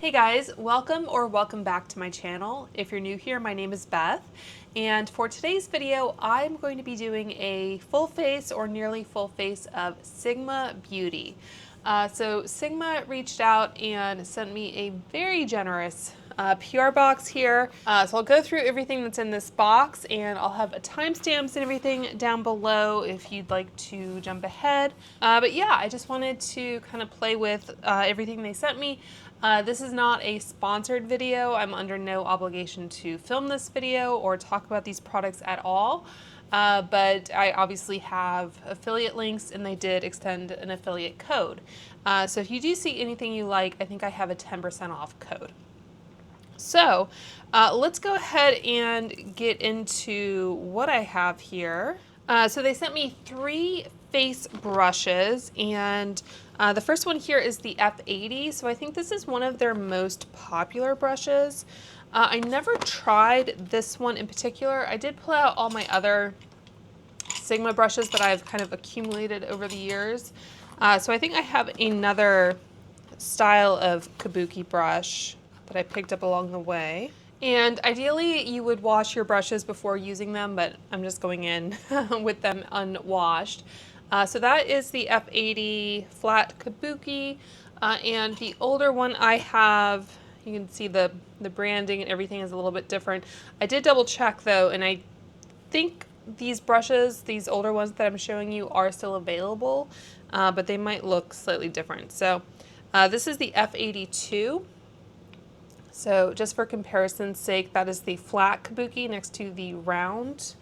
Hey guys, welcome back to my channel. If you're new here, my name is Beth, and for today's video, I'm going to be doing a full face or nearly full face of Sigma Beauty. So Sigma reached out and sent me a very generous PR box here. So I'll go through everything that's in this box, and I'll have timestamps and everything down below if you'd like to jump ahead. But yeah, I just wanted to kind of play with everything they sent me. This is not a sponsored video. I'm under no obligation to film this video or talk about these products at all. But I obviously have affiliate links, and they did extend an affiliate code. So if you do see anything you like, I think I have a 10% off code. So let's go ahead and get into what I have here. So they sent me 3 face brushes, and the first one here is the F80. So I think this is one of their most popular brushes. I never tried this one in particular. I did pull out all my other Sigma brushes that I've kind of accumulated over the years. So I think I have another style of Kabuki brush that I picked up along the way. And ideally you would wash your brushes before using them, but I'm just going in with them unwashed. So that is the F80 Flat Kabuki, and the older one I have, you can see the branding and everything is a little bit different. I did double check though, and I think these brushes, these older ones that I'm showing you, are still available, but they might look slightly different. So this is the F82. So just for comparison's sake, that is the flat Kabuki next to the round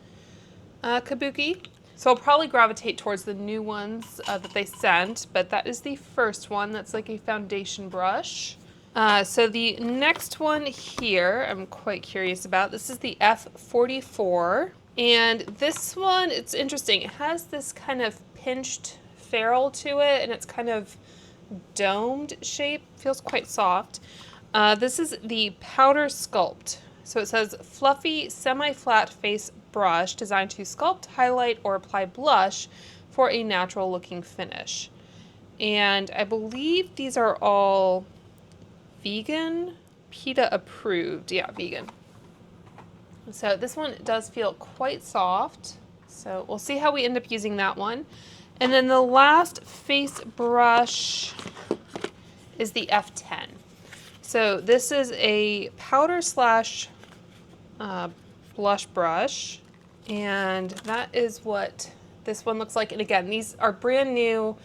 Kabuki. So I'll probably gravitate towards the new ones that they sent, but that is the first one. That's like a foundation brush. So the next one here, I'm quite curious about. This is the F44. And this one, it's interesting. It has this kind of pinched ferrule to it, and it's kind of domed shape. Feels quite soft. This is the Powder Sculpt. So it says fluffy, semi-flat face brush designed to sculpt, highlight, or apply blush for a natural looking finish. And I believe these are all vegan, PETA approved. Yeah, vegan. So this one does feel quite soft. So we'll see how we end up using that one. And then the last face brush is the F10. So this is a powder slash blush brush, and that is what this one looks like. And again, these are brand new.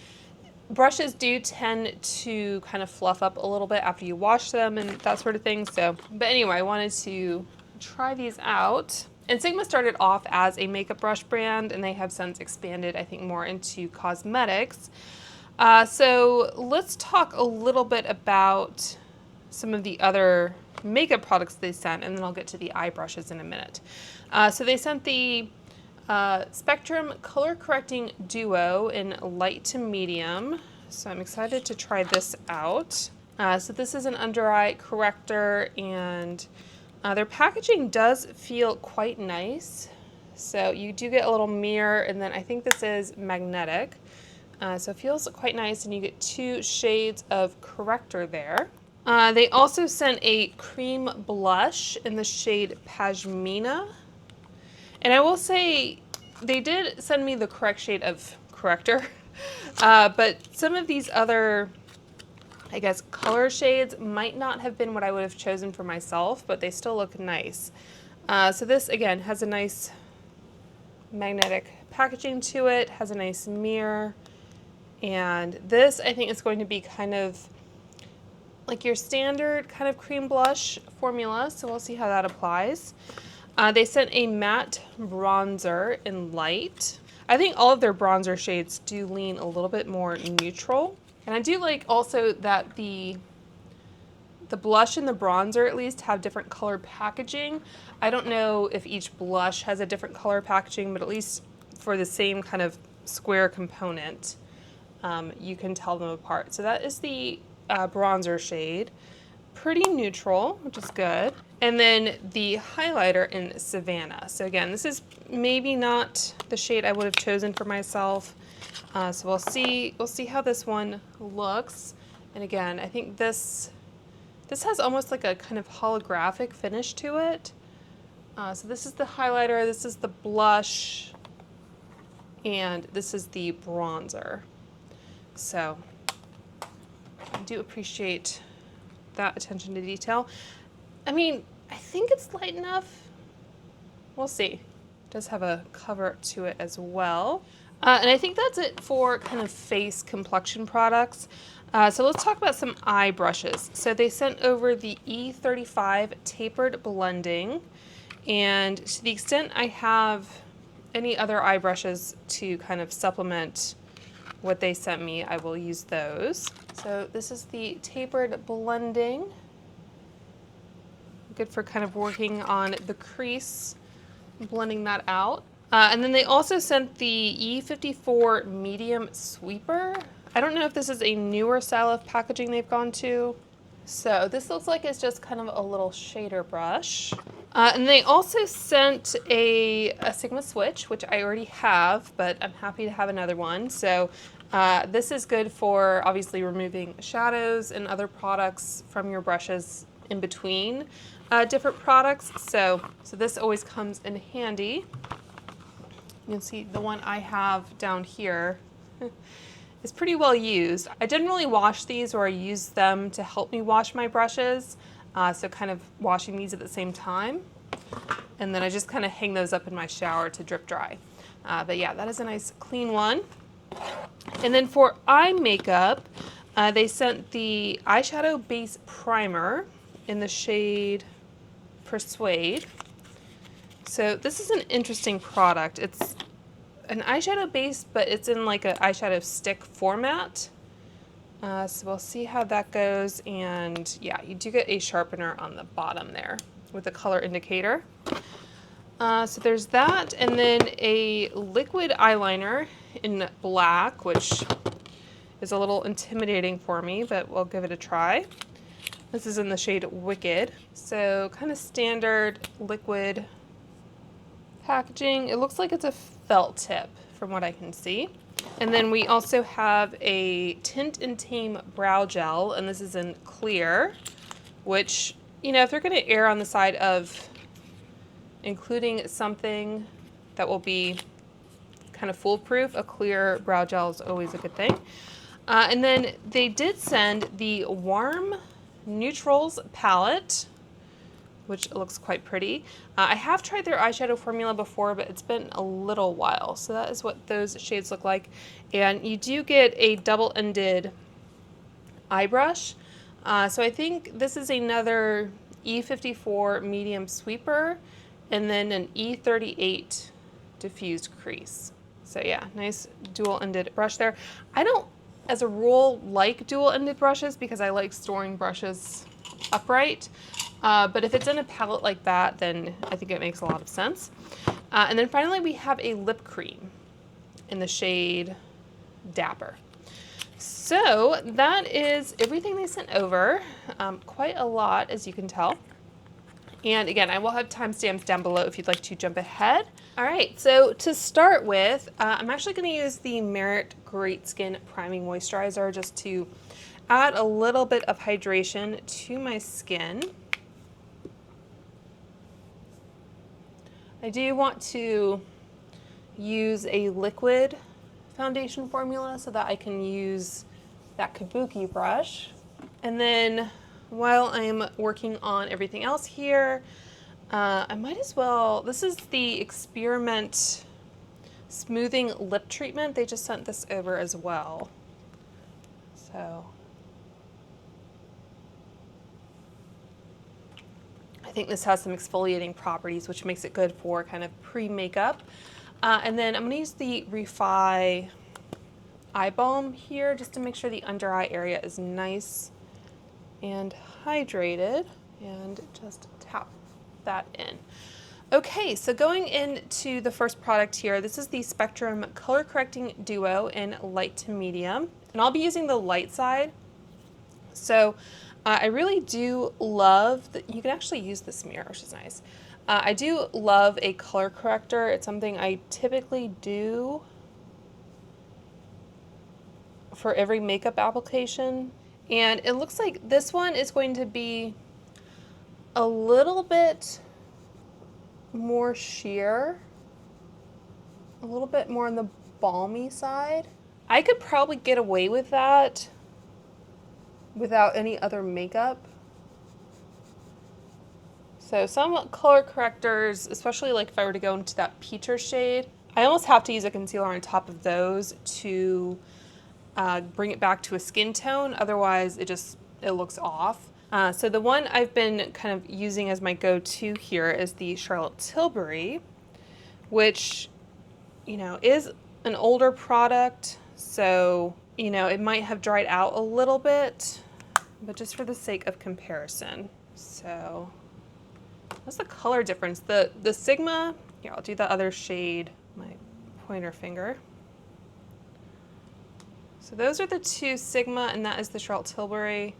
Brushes do tend to kind of fluff up a little bit after you wash them and that sort of thing. So, but anyway, I wanted to try these out. And Sigma started off as a makeup brush brand, and they have since expanded, I think, more into cosmetics. So let's talk a little bit about some of the other makeup products they sent, and then I'll get to the eye brushes in a minute. So they sent the Spectrum Color Correcting Duo in light to medium. So I'm excited to try this out. So this is an under eye corrector, and their packaging does feel quite nice. So you do get a little mirror, and then I think this is magnetic. So it feels quite nice, and you get 2 shades of corrector there. They also sent a cream blush in the shade Pashmina. And I will say, they did send me the correct shade of corrector. But some of these other, I guess, color shades might not have been what I would have chosen for myself, but they still look nice. So this, again, has a nice magnetic packaging to it, has a nice mirror. And this, I think, is going to be kind of like your standard kind of cream blush formula, so we'll see how that applies. They sent a matte bronzer in light. I think all of their bronzer shades do lean a little bit more neutral. And I do like also that the blush and the bronzer at least have different color packaging. I don't know if each blush has a different color packaging, but at least for the same kind of square component, you can tell them apart. So that is the bronzer shade. Pretty neutral, which is good. And then the highlighter in Savannah. So again, this is maybe not the shade I would have chosen for myself. So we'll see how this one looks. And again, I think this This has almost like a kind of holographic finish to it. So this is the highlighter, this is the blush, and this is the bronzer. So I do appreciate that attention to detail. I mean, I think it's light enough. We'll see. It does have a cover to it as well. And I think that's it for kind of face complexion products. So let's talk about some eye brushes. So they sent over the E35 tapered blending, and to the extent I have any other eye brushes to kind of supplement what they sent me, I will use those. So this is the tapered blending. Good for kind of working on the crease, blending that out. And then they also sent the E54 medium sweeper. I don't know if this is a newer style of packaging they've gone to. So this looks like it's just kind of a little shader brush. And they also sent a Sigma switch, which I already have, but I'm happy to have another one. So this is good for obviously removing shadows and other products from your brushes in between different products. So this always comes in handy. You can see the one I have down here is pretty well used. I generally wash these, or I use them to help me wash my brushes. So kind of washing these at the same time. And then I just kind of hang those up in my shower to drip dry. But yeah, that is a nice clean one. And then for eye makeup, they sent the eyeshadow base primer in the shade Persuade. So this is an interesting product. It's an eyeshadow base, but it's in like an eyeshadow stick format. So we'll see how that goes. And yeah, you do get a sharpener on the bottom there with a color indicator. So there's that, and then a liquid eyeliner in black, which is a little intimidating for me, but we'll give it a try. This is in the shade Wicked. So kind of standard liquid packaging. It looks like it's a felt tip from what I can see. And then we also have a Tint and Tame brow gel, and this is in clear, which, you know, if they're going to err on the side of including something that will be kind of foolproof, a clear brow gel is always a good thing. And then they did send the Warm Neutrals palette, which looks quite pretty. I have tried their eyeshadow formula before, but it's been a little while. So that is what those shades look like. And you do get a double-ended eye brush. So I think this is another E54 medium sweeper, and then an E38 diffused crease. So yeah, nice dual-ended brush there. I don't, as a rule, like dual-ended brushes because I like storing brushes upright. But if it's in a palette like that, then I think it makes a lot of sense. And then finally we have a lip cream in the shade Dapper. So that is everything they sent over. Quite a lot, as you can tell. And again, I will have timestamps down below if you'd like to jump ahead. All right, so to start with, I'm actually going to use the Merit Great Skin Priming Moisturizer just to add a little bit of hydration to my skin. I do want to use a liquid foundation formula so that I can use that Kabuki brush. And then while I'm working on everything else here, I might as well, this is the Experiment Smoothing Lip Treatment. They just sent this over as well. So I think this has some exfoliating properties, which makes it good for kind of pre-makeup. And then I'm going to use the Refi Eye Balm here just to make sure the under eye area is nice and hydrated, and just tap that in. Okay, so going into the first product here, this is the Spectrum Color Correcting Duo in light to medium, and I'll be using the light side. So I really do love that you can actually use this mirror, which is nice. I do love a color corrector. It's something I typically do for every makeup application. And it looks like this one is going to be a little bit more sheer, a little bit more on the balmy side. I could probably get away with that without any other makeup. So some color correctors, especially like if I were to go into that peacher shade, I almost have to use a concealer on top of those to bring it back to a skin tone. Otherwise, it looks off. So the one I've been kind of using as my go-to here is the Charlotte Tilbury, which, you know, is an older product. So, you know, it might have dried out a little bit, but just for the sake of comparison. So that's the color difference. The Sigma, here, I'll do the other shade, my pointer finger. So those are the two Sigma, and that is the Charlotte Tilbury.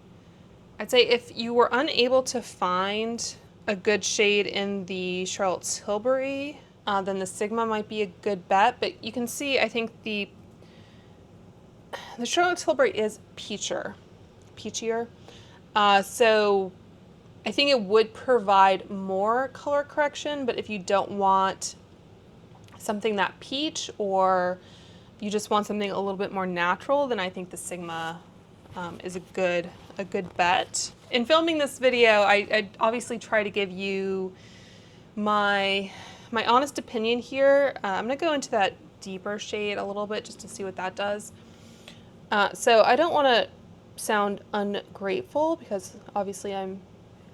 I'd say if you were unable to find a good shade in the Charlotte Tilbury, then the Sigma might be a good bet. But you can see, I think the Charlotte Tilbury is peachier. So I think it would provide more color correction, but if you don't want something that peach, or you just want something a little bit more natural, then I think the Sigma is a good bet. In filming this video, I obviously try to give you my honest opinion here. I'm gonna go into that deeper shade a little bit just to see what that does. So I don't want to sound ungrateful, because obviously I'm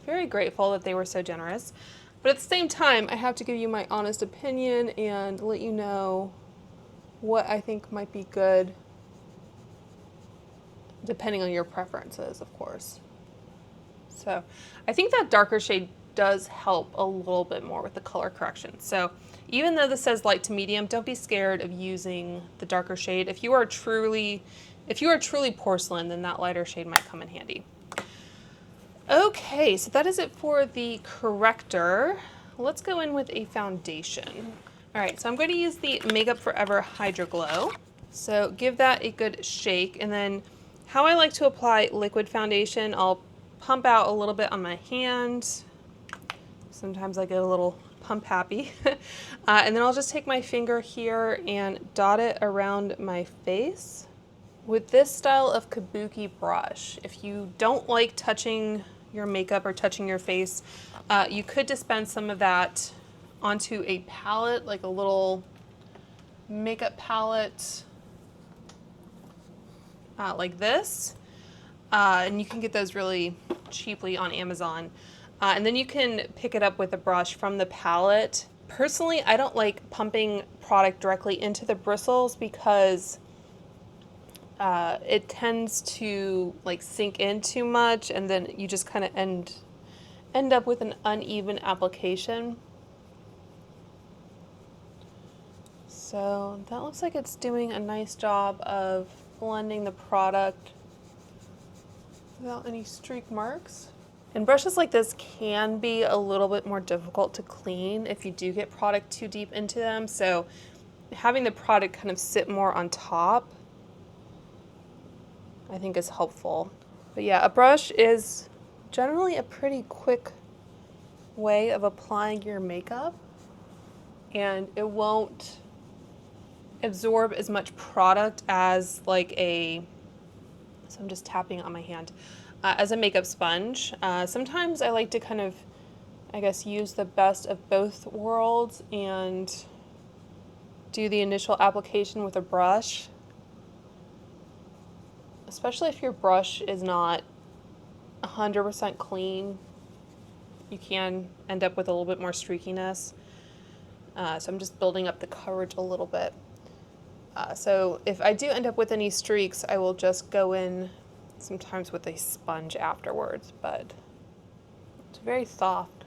very grateful that they were so generous. But at the same time, I have to give you my honest opinion and let you know what I think might be good, depending on your preferences, of course. So I think that darker shade does help a little bit more with the color correction. So even though this says light to medium, don't be scared of using the darker shade. If you are truly porcelain, then that lighter shade might come in handy. Okay, so that is it for the corrector. Let's go in with a foundation. All right, so I'm going to use the Makeup Forever Hydro Glow. So give that a good shake, and then how I like to apply liquid foundation, I'll pump out a little bit on my hand. Sometimes I get a little pump happy. And then I'll just take my finger here and dot it around my face with this style of Kabuki brush. If you don't like touching your makeup or touching your face, you could dispense some of that onto a palette, like a little makeup palette like this. And you can get those really cheaply on Amazon. And then you can pick it up with a brush from the palette. Personally, I don't like pumping product directly into the bristles, because it tends to like sink in too much, and then you just kind of end up with an uneven application. So that looks like it's doing a nice job of blending the product without any streak marks. And brushes like this can be a little bit more difficult to clean if you do get product too deep into them. So having the product kind of sit more on top, I think, is helpful. But yeah, a brush is generally a pretty quick way of applying your makeup, and it won't absorb as much product as like so I'm just tapping on my hand, as a makeup sponge. Sometimes I like to kind of, I guess, use the best of both worlds and do the initial application with a brush, especially if your brush is not 100% clean. You can end up with a little bit more streakiness. So I'm just building up the coverage a little bit. So if I do end up with any streaks, I will just go in sometimes with a sponge afterwards, but it's very soft.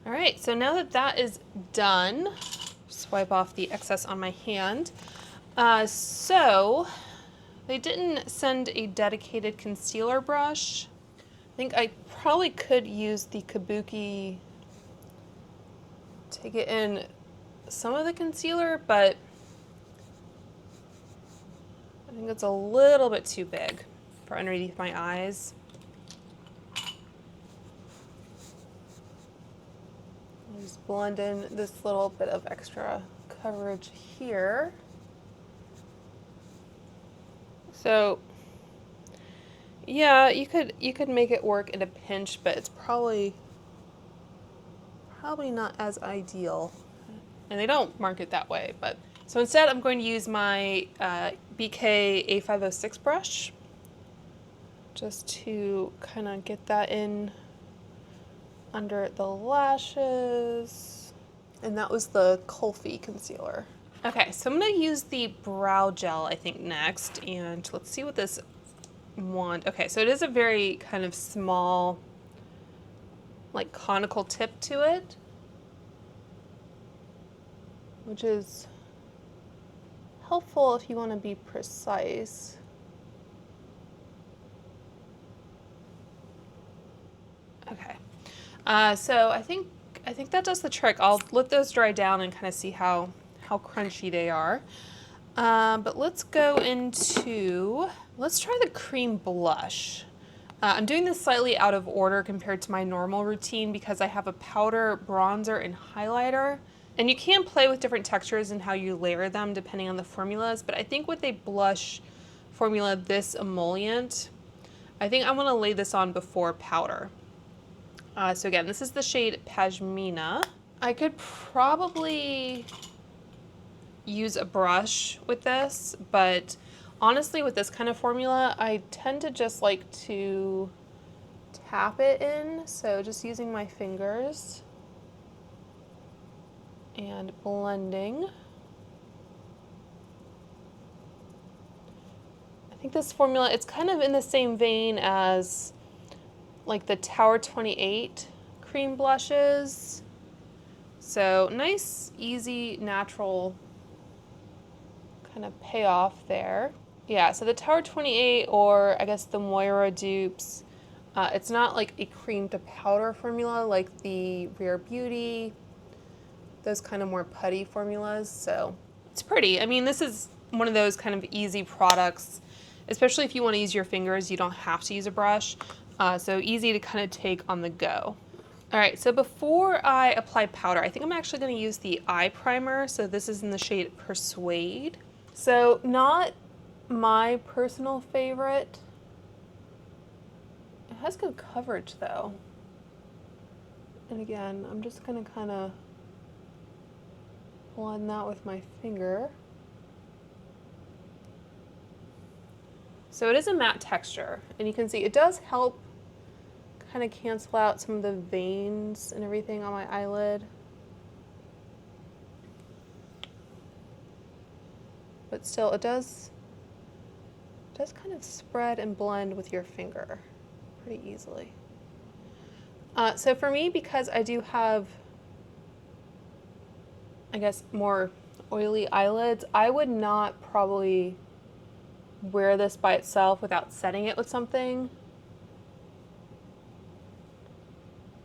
All right, so now that that is done, just wipe off the excess on my hand. So they didn't send a dedicated concealer brush. I think I probably could use the Kabuki to get in some of the concealer, but I think it's a little bit too big. for underneath my eyes. I'll just blend in this little bit of extra coverage here. So yeah, you could make it work in a pinch, but it's probably not as ideal. And they don't market that way, but so instead I'm going to use my BK A506 brush just to kind of get that in under the lashes. And that was the Kulfi concealer. Okay, so I'm gonna use the brow gel, I think, next, and let's see what this wand. Okay, so it is a very kind of small, like conical tip to it, which is helpful if you want to be precise. Okay, so I think that does the trick. I'll let those dry down and kind of see how crunchy they are. But let's go into, let's try the cream blush. I'm doing this slightly out of order compared to my normal routine because I have a powder, bronzer, and highlighter. And you can play with different textures and how you layer them depending on the formulas, but I think with a blush formula this emollient, I think I want to lay this on before powder. So again, this is the shade Pashmina. I could probably use a brush with this, but honestly with this kind of formula, I tend to just like to tap it in. So just using my fingers and blending. I think this formula, it's kind of in the same vein as like the Tower 28 cream blushes. So nice, easy, natural kind of payoff there. Yeah, so the Tower 28, or I guess the Moira dupes, it's not like a cream to powder formula like the Rare Beauty, those kind of more putty formulas. So it's pretty. I mean, this is one of those kind of easy products, especially if you want to use your fingers, you don't have to use a brush. So easy to kind of take on the go. All right, so before I apply powder, I think I'm actually going to use the eye primer. So this is in the shade Persuade. So not my personal favorite. It has good coverage though. And again, I'm just going to kind of blend that with my finger. So it is a matte texture, and you can see it does help kind of cancel out some of the veins and everything on my eyelid. But still, it does kind of spread and blend with your finger pretty easily. So for me, because I do have, I guess, more oily eyelids, I would not probably wear this by itself without setting it with something,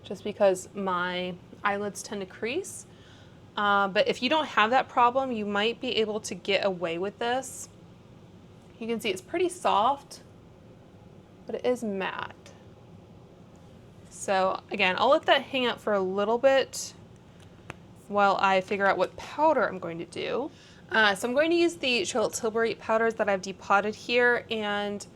just because my eyelids tend to crease. But if you don't have that problem, you might be able to get away with this. You can see it's pretty soft, but it is matte. So again, I'll let that hang out for a little bit while I figure out what powder I'm going to do. So I'm going to use the Charlotte Tilbury powders that I've depotted here, and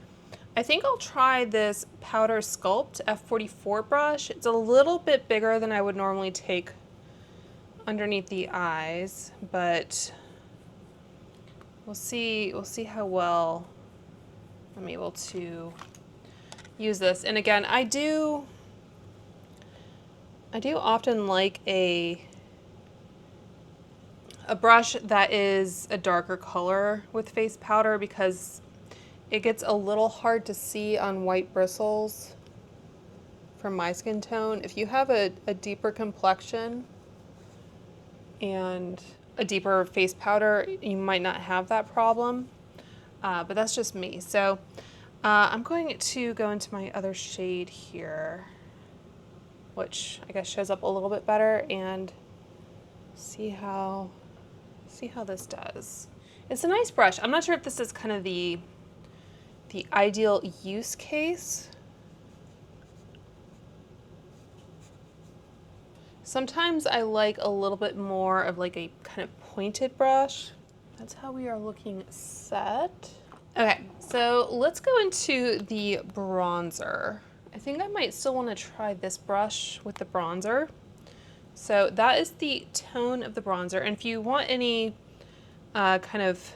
I think I'll try this Powder Sculpt F44 brush. It's a little bit bigger than I would normally take underneath the eyes, but we'll see how well I'm able to use this. And again, I do often like a brush that is a darker color with face powder, because it gets a little hard to see on white bristles for my skin tone. If you have a deeper complexion and a deeper face powder, you might not have that problem, but that's just me. So I'm going to go into my other shade here, which I guess shows up a little bit better, and see how this does. It's a nice brush. I'm not sure if this is kind of the the ideal use case. Sometimes I like a little bit more of like a kind of pointed brush. That's how we are looking set. Okay, so let's go into the bronzer. I think I might still want to try this brush with the bronzer. So that is the tone of the bronzer. And if you want any kind of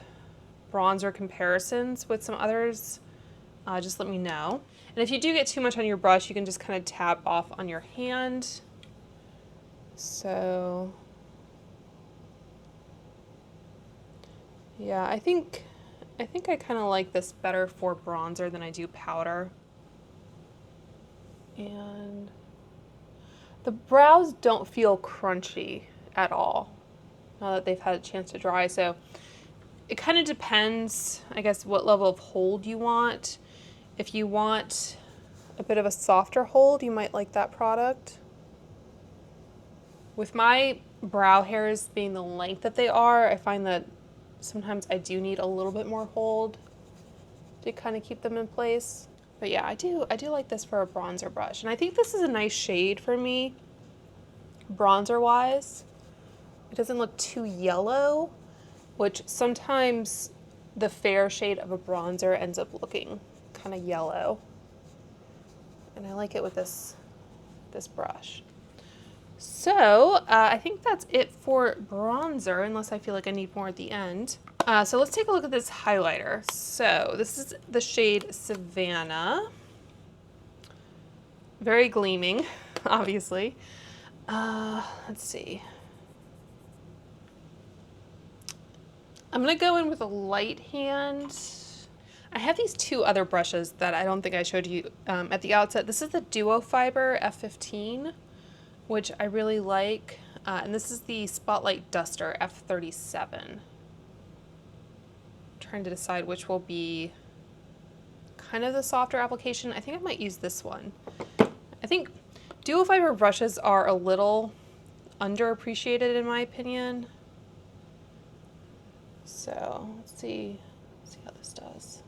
bronzer comparisons with some others, just let me know. And if you do get too much on your brush, you can just kind of tap off on your hand. So yeah, I think I kind of like this better for bronzer than I do powder. And the brows don't feel crunchy at all now that they've had a chance to dry. So it kind of depends, I guess, what level of hold you want. If you want a bit of a softer hold, you might like that product. With my brow hairs being the length that they are, I find that sometimes I do need a little bit more hold to kind of keep them in place. But yeah, I do like this for a bronzer brush. And I think this is a nice shade for me, bronzer-wise. It doesn't look too yellow, which sometimes the fair shade of a bronzer ends up looking kind of yellow. And I like it with this brush. So I think that's it for bronzer, unless I feel like I need more at the end. So let's take a look at this highlighter. So this is the shade Savannah. Very gleaming, obviously. Let's see. I'm gonna go in with a light hand. I have these two other brushes that I don't think I showed you at the outset. This is the Duo Fiber F15, which I really like. And this is the Spotlight Duster F37. Trying to decide which will be kind of the softer application. I think I might use this one. I think Duo Fiber brushes are a little underappreciated in my opinion. So let's see how this does.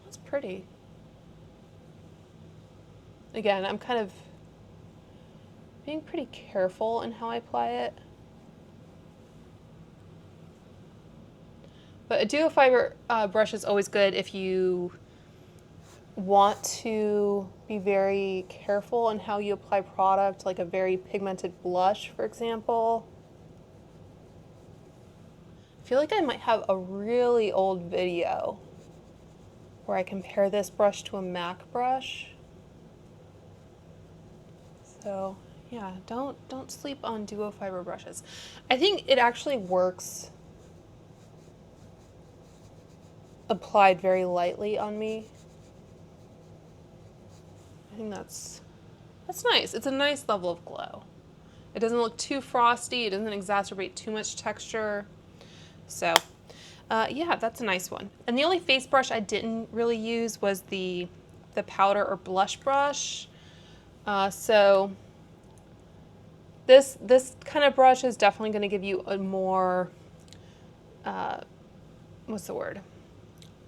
That's pretty. Again, I'm kind of being pretty careful in how I apply it. But a Duo Fiber brush is always good if you want to be very careful in how you apply product, like a very pigmented blush, for example. I feel like I might have a really old video where I compare this brush to a MAC brush. So yeah, don't sleep on Duo Fiber brushes. I think it actually works applied very lightly on me. I think that's nice. It's a nice level of glow. It doesn't look too frosty. It doesn't exacerbate too much texture. So yeah, that's a nice one. And the only face brush I didn't really use was the powder or blush brush. So this kind of brush is definitely going to give you a more, what's the word?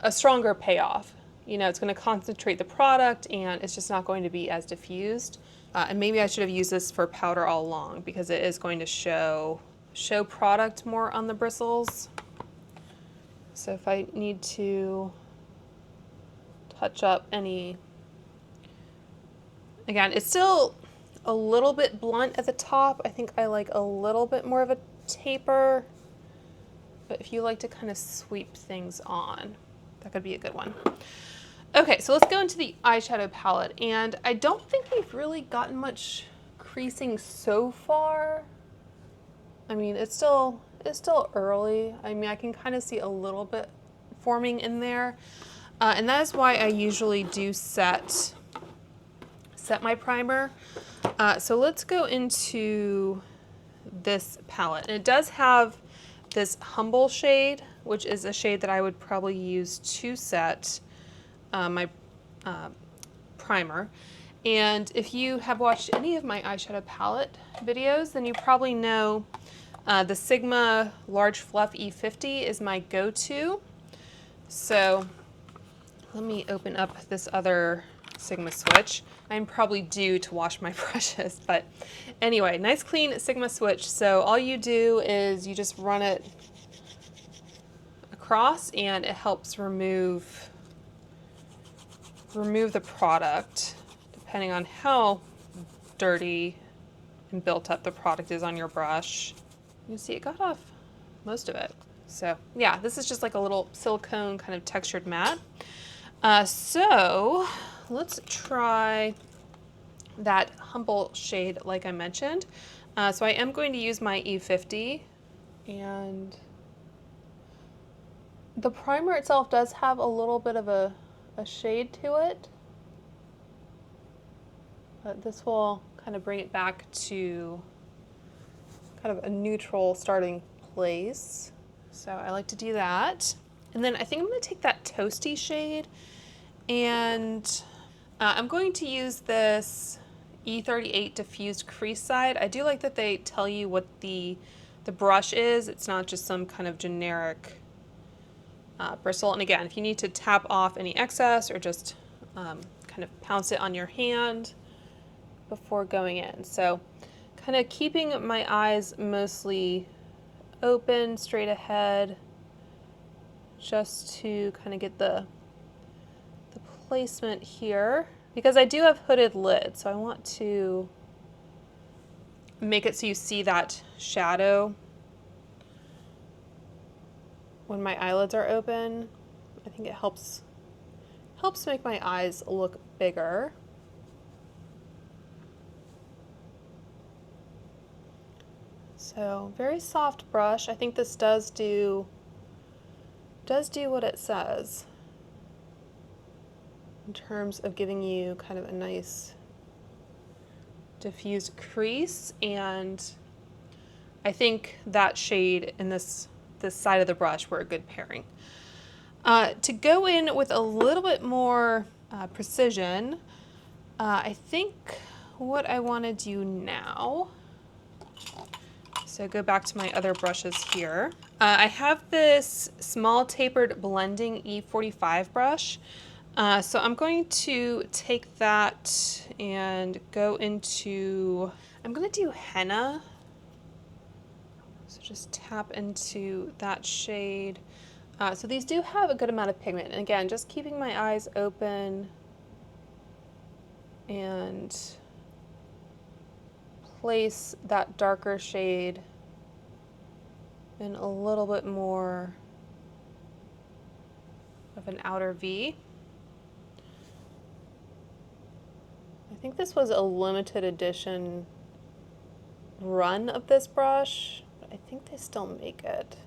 A stronger payoff. You know, it's going to concentrate the product and it's just not going to be as diffused. And maybe I should have used this for powder all along because it is going to show product more on the bristles. So if I need to touch up any, again, it's still a little bit blunt at the top. I think I like a little bit more of a taper, but if you like to kind of sweep things on, that could be a good one. Okay, so let's go into the eyeshadow palette, and I don't think we've really gotten much creasing so far. I mean, it's still early. I mean, I can kind of see a little bit forming in there, and that is why I usually do set my primer. So let's go into this palette, and it does have this Humble shade, which is a shade that I would probably use to set my primer. And if you have watched any of my eyeshadow palette videos, then you probably know The Sigma Large Fluff E50 is my go-to. So let me open up this other Sigma switch. I'm probably due to wash my brushes, but anyway, nice clean Sigma switch. So all you do is you just run it across and it helps remove the product, depending on how dirty and built up the product is on your brush. You can see it got off most of it. So yeah, this is just like a little silicone kind of textured matte. So let's try that humble shade like I mentioned. So I am going to use my E50, and the primer itself does have a little bit of a shade to it, but this will kind of bring it back to kind of a neutral starting place. So I like to do that. And then I think I'm going to take that toasty shade, and I'm going to use this E38 diffused crease side. I do like that they tell you what the brush is. It's not just some kind of generic bristle. And again, if you need to tap off any excess or just kind of pounce it on your hand before going in. So kind of keeping my eyes mostly open, straight ahead, just to kind of get the placement here, because I do have hooded lids, so I want to make it so you see that shadow when my eyelids are open. I think it helps make my eyes look bigger. So very soft brush. I think this does do what it says in terms of giving you kind of a nice diffused crease, and I think that shade and this side of the brush were a good pairing. To go in with a little bit more precision, I think what I want to do now, so go back to my other brushes here. I have this small tapered blending E45 brush. So I'm going to take that and go into, I'm going to do henna. So just tap into that shade. So these do have a good amount of pigment. And again, just keeping my eyes open and place that darker shade in a little bit more of an outer V. I think this was a limited edition run of this brush, but I think they still make it.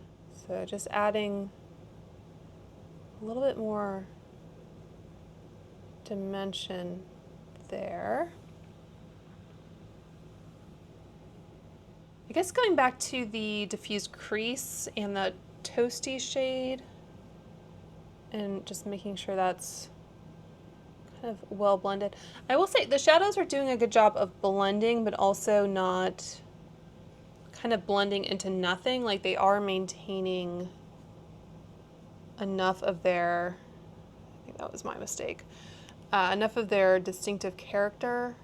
So just adding a little bit more dimension there. I guess going back to the diffused crease and the toasty shade and just making sure that's kind of well blended. I will say the shadows are doing a good job of blending, but also not kind of blending into nothing. Like they are maintaining enough of their, I think that was my mistake, enough of their distinctive character.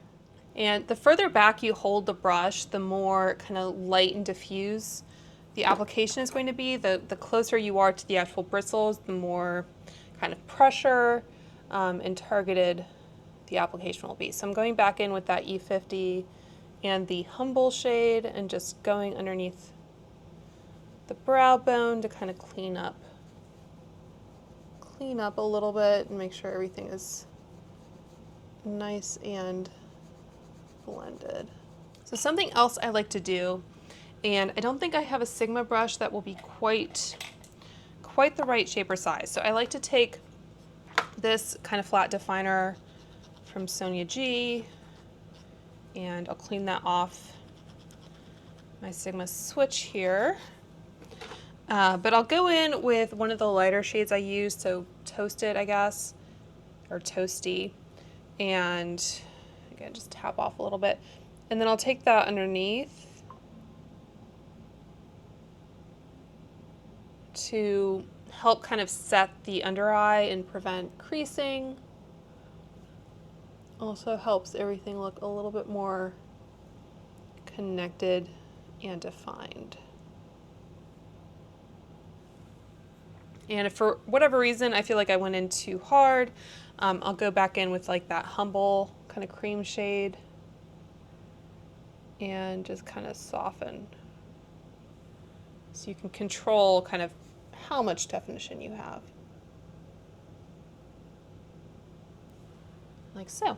And the further back you hold the brush, the more kind of light and diffuse the application is going to be. The closer you are to the actual bristles, the more kind of pressure and targeted the application will be. So I'm going back in with that E50 and the humble shade and just going underneath the brow bone to kind of clean up a little bit and make sure everything is nice and blended. So something else I like to do, and I don't think I have a Sigma brush that will be quite the right shape or size. So I like to take this kind of flat definer from Sonia G, and I'll clean that off my Sigma switch here. But I'll go in with one of the lighter shades I use, so Toasted, I guess, or Toasty, and again, just tap off a little bit. And then I'll take that underneath to help kind of set the under eye and prevent creasing. Also helps everything look a little bit more connected and defined. And if for whatever reason I feel like I went in too hard, I'll go back in with like that humble kind of cream shade and just kind of soften. So you can control kind of how much definition you have. Like so.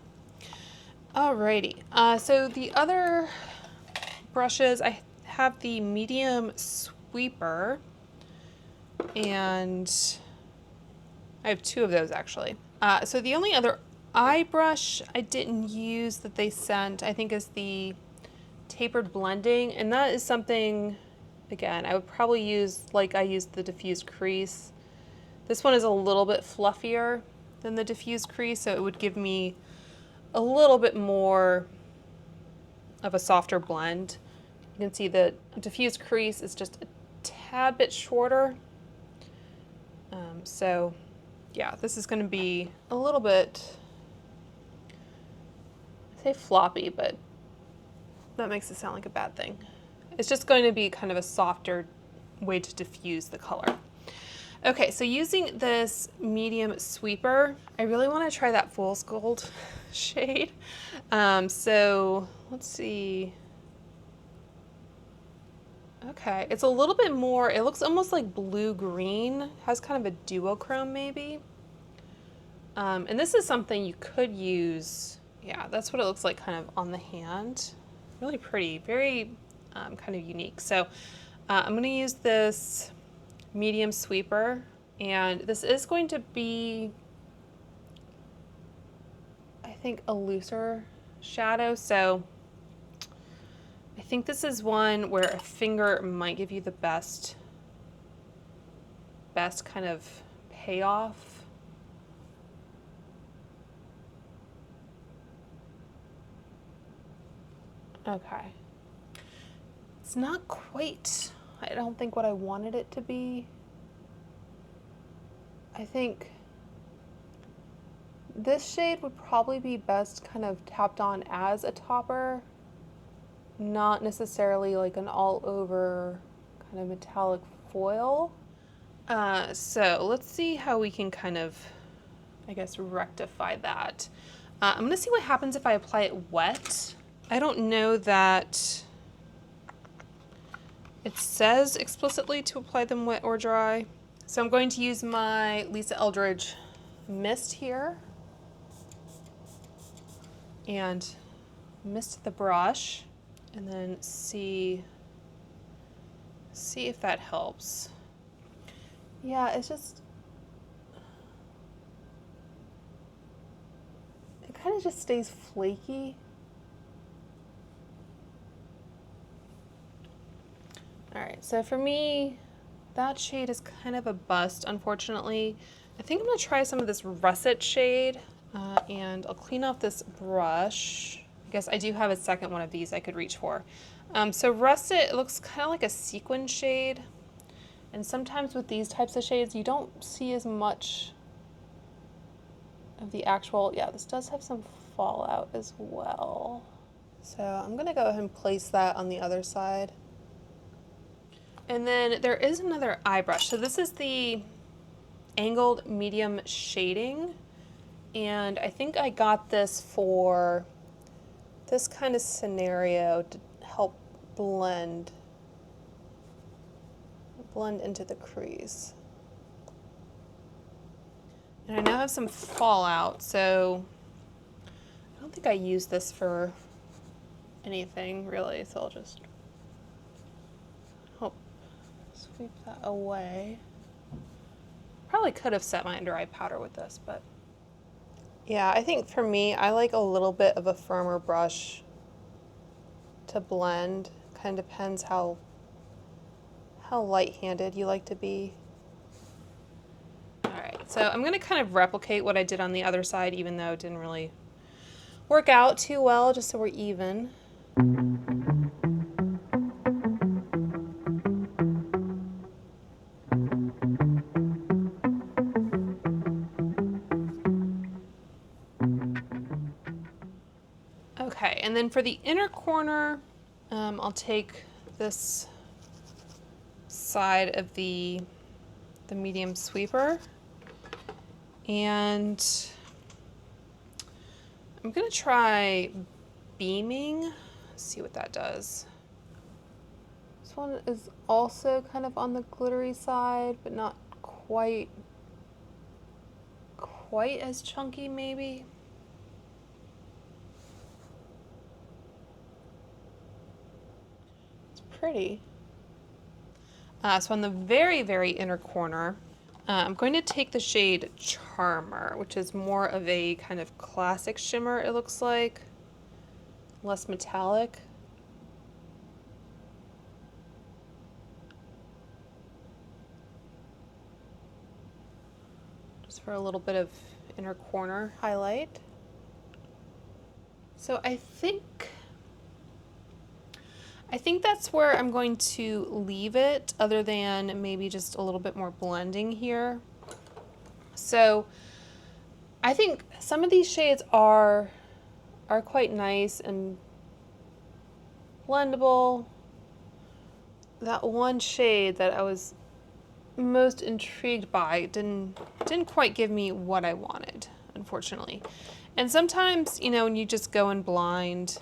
Alrighty, so the other brushes, I have the medium sweeper, and I have two of those actually. So the only other eye brush I didn't use that they sent, I think, is the tapered blending, and that is something, again, I would probably use like I used the diffused crease. This one is a little bit fluffier than the diffused crease, so it would give me a little bit more of a softer blend. You can see the diffused crease is just a tad bit shorter. So yeah, this is going to be a little bit, I say floppy, but that makes it sound like a bad thing. It's just going to be kind of a softer way to diffuse the color. Okay, so using this medium sweeper, I really want to try that Fool's Gold shade. So let's see. Okay, it's a little bit more, it looks almost like blue-green, has kind of a duochrome maybe. And this is something you could use, yeah, that's what it looks like kind of on the hand. Really pretty, very kind of unique. So I'm going to use this medium sweeper, and this is going to be, I think, a looser shadow. So I think this is one where a finger might give you the best kind of payoff. Okay. It's not quite, I don't think, what I wanted it to be. I think this shade would probably be best kind of tapped on as a topper, not necessarily like an all over kind of metallic foil. So let's see how we can kind of, I guess, rectify that. I'm gonna see what happens if I apply it wet. I don't know that it says explicitly to apply them wet or dry. So I'm going to use my Lisa Eldridge mist here and mist the brush, and then see if that helps. Yeah, it's just, it kind of just stays flaky. All right, so for me, that shade is kind of a bust, unfortunately. I think I'm gonna try some of this russet shade, and I'll clean off this brush. I guess I do have a second one of these I could reach for. So russet, it looks kind of like a sequin shade. And sometimes with these types of shades, you don't see as much of the actual, yeah, this does have some fallout as well. So I'm gonna go ahead and place that on the other side. And then there is another eye brush. So this is the angled medium shading. And I think I got this for this kind of scenario to help blend into the crease. And I now have some fallout, so I don't think I use this for anything really, so I'll just sweep that away. Probably could have set my under eye powder with this, but yeah, I think for me, I like a little bit of a firmer brush to blend. Kind of depends how light-handed you like to be. All right, so I'm gonna kind of replicate what I did on the other side, even though it didn't really work out too well, just so we're even. Okay, and then for the inner corner, I'll take this side of the medium sweeper, and I'm gonna try beaming. Let's see what that does. This one is also kind of on the glittery side, but not quite as chunky maybe. It's pretty. So on the very, very inner corner, I'm going to take the shade Charmer, which is more of a kind of classic shimmer, it looks like. Less metallic. Just for a little bit of inner corner highlight. So I think that's where I'm going to leave it, other than maybe just a little bit more blending here. So I think some of these shades are quite nice and blendable. That one shade that I was most intrigued by didn't quite give me what I wanted, unfortunately. And sometimes, you know, when you just go in blind,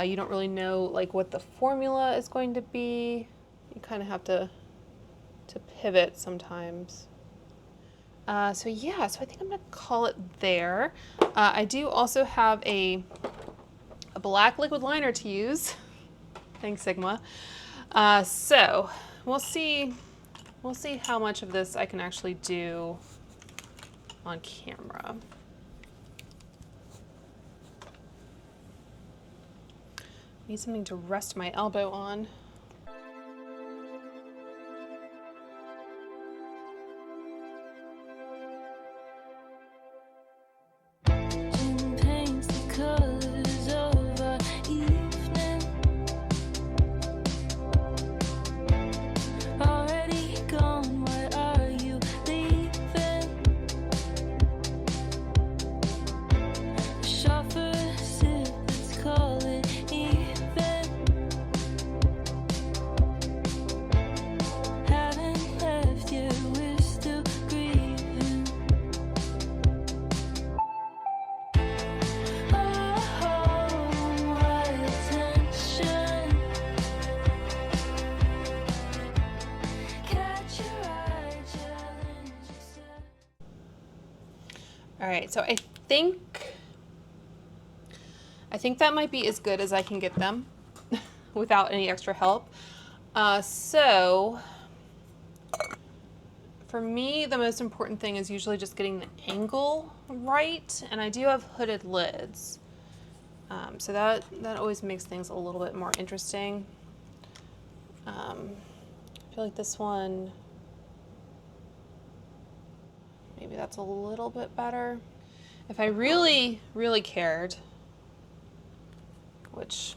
you don't really know like what the formula is going to be. You kind of have to pivot sometimes. So yeah, so I think I'm gonna call it there. I do also have a black liquid liner to use. Thanks, Sigma. So we'll see how much of this I can actually do on camera. Need something to rest my elbow on. All right, so I think that might be as good as I can get them without any extra help. So for me, the most important thing is usually just getting the angle right, and I do have hooded lids. So that always makes things a little bit more interesting. I feel like this one, maybe that's a little bit better. If I really, really cared, which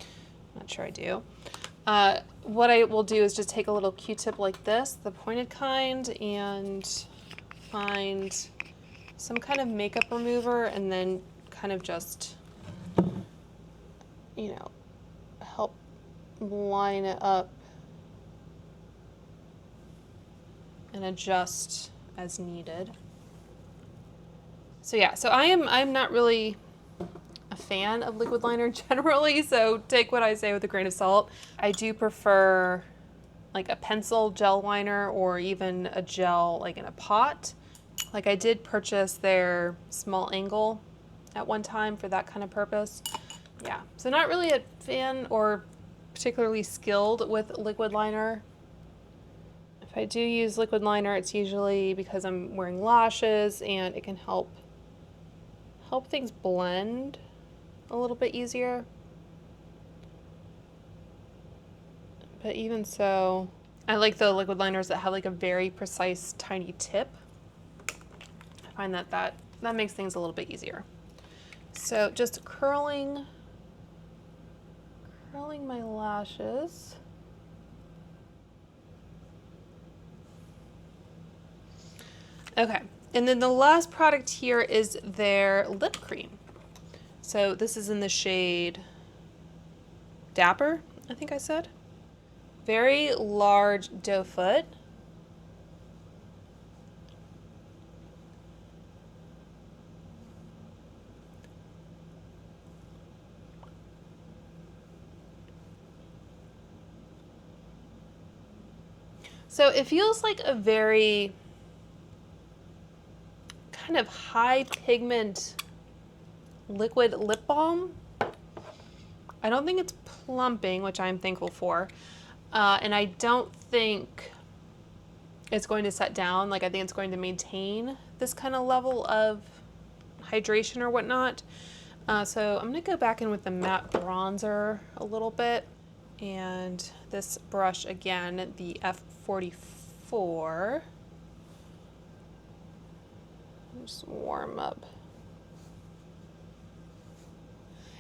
I'm not sure I do, what I will do is just take a little Q-tip like this, the pointed kind, and find some kind of makeup remover, and then kind of just, you know, help line it up and adjust as needed. So yeah, so I'm not really a fan of liquid liner generally, so take what I say with a grain of salt. I do prefer like a pencil gel liner, or even a gel like in a pot. Like I did purchase their small angle at one time for that kind of purpose. Yeah, so not really a fan or particularly skilled with liquid liner. If I do use liquid liner, it's usually because I'm wearing lashes and it can help things blend a little bit easier. But even so, I like the liquid liners that have like a very precise tiny tip. I find that makes things a little bit easier. So just curling my lashes. Okay, and then the last product here is their lip cream. So this is in the shade Dapper, I think I said. Very large doe foot. So it feels like a very kind of high pigment liquid lip balm. I don't think it's plumping, which I'm thankful for. And I don't think it's going to set down. Like, I think it's going to maintain this kind of level of hydration or whatnot. So I'm going to go back in with the matte bronzer a little bit. And this brush again, the F44. Just warm up.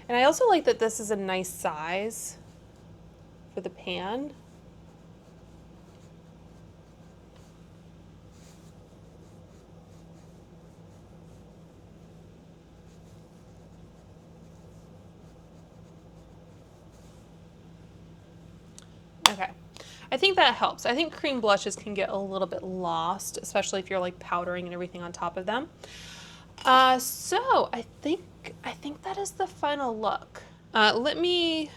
And I also like that this is a nice size for the pan. Okay, I think that helps. I think cream blushes can get a little bit lost, especially if you're like powdering and everything on top of them. So I think that is the final look. Let me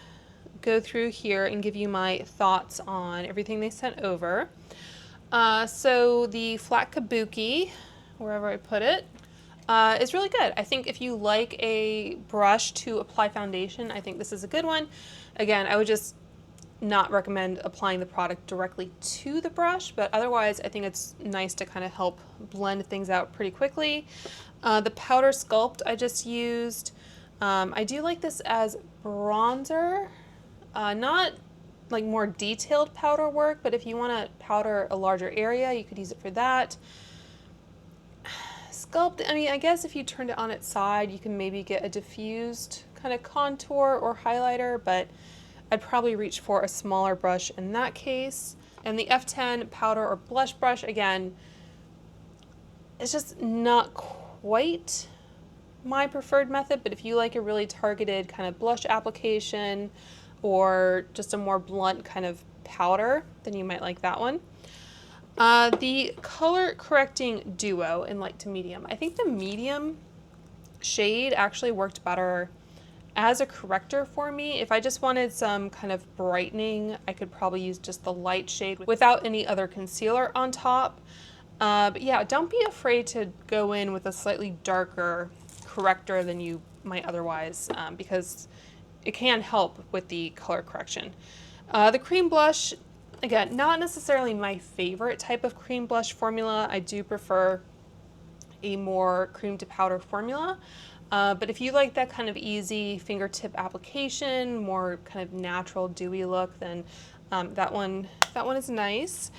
go through here and give you my thoughts on everything they sent over. So the Flat Kabuki, wherever I put it, is really good. I think if you like a brush to apply foundation, I think this is a good one. Again, I would just not recommend applying the product directly to the brush, but otherwise I think it's nice to kind of help blend things out pretty quickly. The Powder Sculpt I just used, I do like this as bronzer, not like more detailed powder work, but if you want to powder a larger area, you could use it for that. Sculpt, I mean, I guess if you turned it on its side, you can maybe get a diffused kind of contour or highlighter, but I'd probably reach for a smaller brush in that case. And the F10 powder or blush brush, again, it's just not quite my preferred method, but if you like a really targeted kind of blush application or just a more blunt kind of powder, then you might like that one. The color correcting duo in light to medium. I think the medium shade actually worked better as a corrector for me. If I just wanted some kind of brightening, I could probably use just the light shade without any other concealer on top. But yeah, don't be afraid to go in with a slightly darker corrector than you might otherwise, because it can help with the color correction. The cream blush, again, not necessarily my favorite type of cream blush formula. I do prefer a more cream to powder formula. But if you like that kind of easy fingertip application, more kind of natural dewy look, then that one is nice.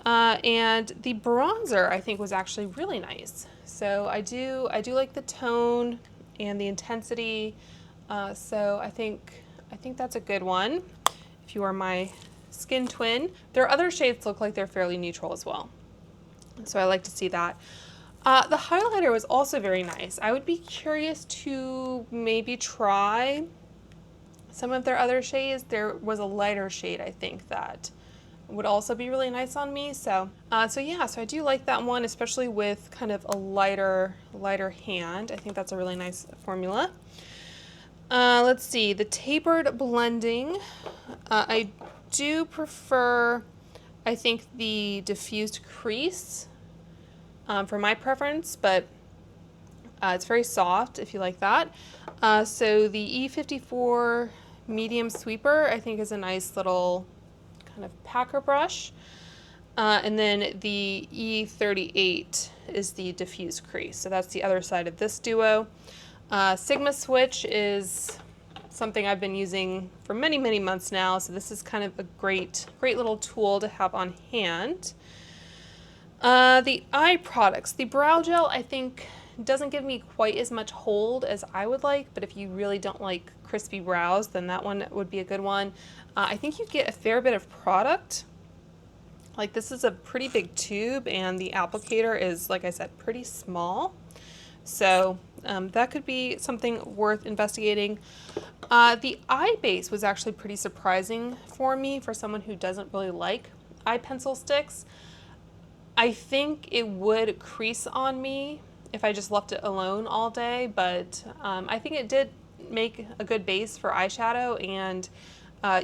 And the bronzer I think was actually really nice. So I do like the tone and the intensity. So I think that's a good one. If you are my skin twin, their other shades look like they're fairly neutral as well. So I like to see that. The highlighter was also very nice. I would be curious to maybe try some of their other shades. There was a lighter shade, I think, that would also be really nice on me. So yeah, so I do like that one, especially with kind of a lighter hand. I think that's a really nice formula. Let's see, the tapered blending. I do prefer, I think, the diffused crease for my preference, but it's very soft if you like that. So the E54 medium sweeper I think is a nice little kind of packer brush. And then the E38 is the diffused crease. So that's the other side of this duo. Sigma Switch is something I've been using for many, many months now. So this is kind of a great little tool to have on hand. The eye products, the brow gel, I think doesn't give me quite as much hold as I would like, but if you really don't like crispy brows, then that one would be a good one. I think you get a fair bit of product. Like, this is a pretty big tube and the applicator is, like I said, pretty small. So that could be something worth investigating. The eye base was actually pretty surprising for me for someone who doesn't really like eye pencil sticks. I think it would crease on me if I just left it alone all day, but I think it did make a good base for eyeshadow, and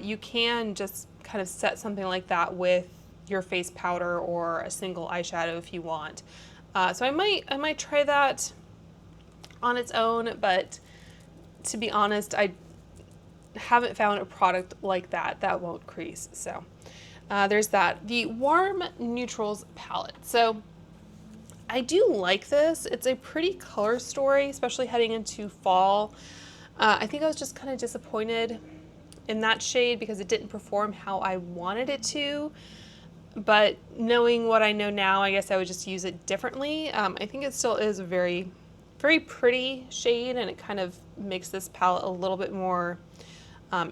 you can just kind of set something like that with your face powder or a single eyeshadow if you want. So I might try that on its own, but to be honest, I haven't found a product like that won't crease. So there's that. The Warm Neutrals palette. So I do like this. It's a pretty color story, especially heading into fall. I think I was just kind of disappointed in that shade because it didn't perform how I wanted it to. But knowing what I know now, I guess I would just use it differently. I think it still is a very, very pretty shade, and it kind of makes this palette a little bit more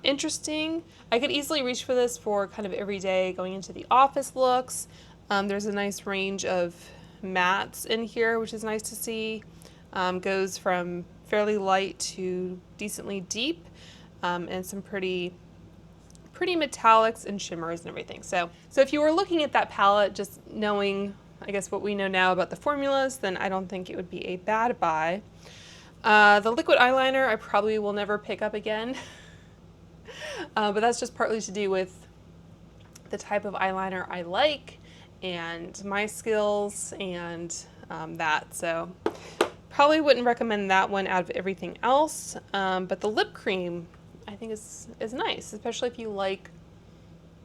interesting. I could easily reach for this for kind of everyday going into the office looks. There's a nice range of mattes in here, which is nice to see. Goes from fairly light to decently deep, and some pretty metallics and shimmers and everything. So if you were looking at that palette, just knowing, I guess, what we know now about the formulas, then I don't think it would be a bad buy. The liquid eyeliner I probably will never pick up again, but that's just partly to do with the type of eyeliner I like and my skills and that. So probably wouldn't recommend that one out of everything else. But the lip cream I think is nice, especially if you like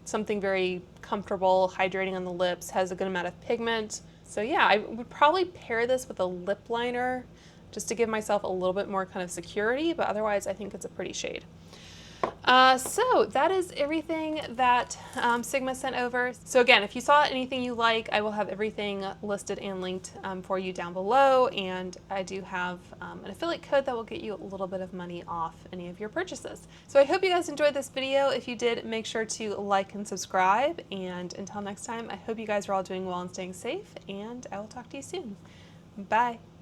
something very comfortable, hydrating on the lips, has a good amount of pigment. So yeah, I would probably pair this with a lip liner just to give myself a little bit more kind of security, but otherwise I think it's a pretty shade. So that is everything that Sigma sent over. So again, if you saw anything you like, I will have everything listed and linked for you down below, and I do have an affiliate code that will get you a little bit of money off any of your purchases. So I hope you guys enjoyed this video. If you did, make sure to like and subscribe, and until next time, I hope you guys are all doing well and staying safe, and I will talk to you soon. Bye.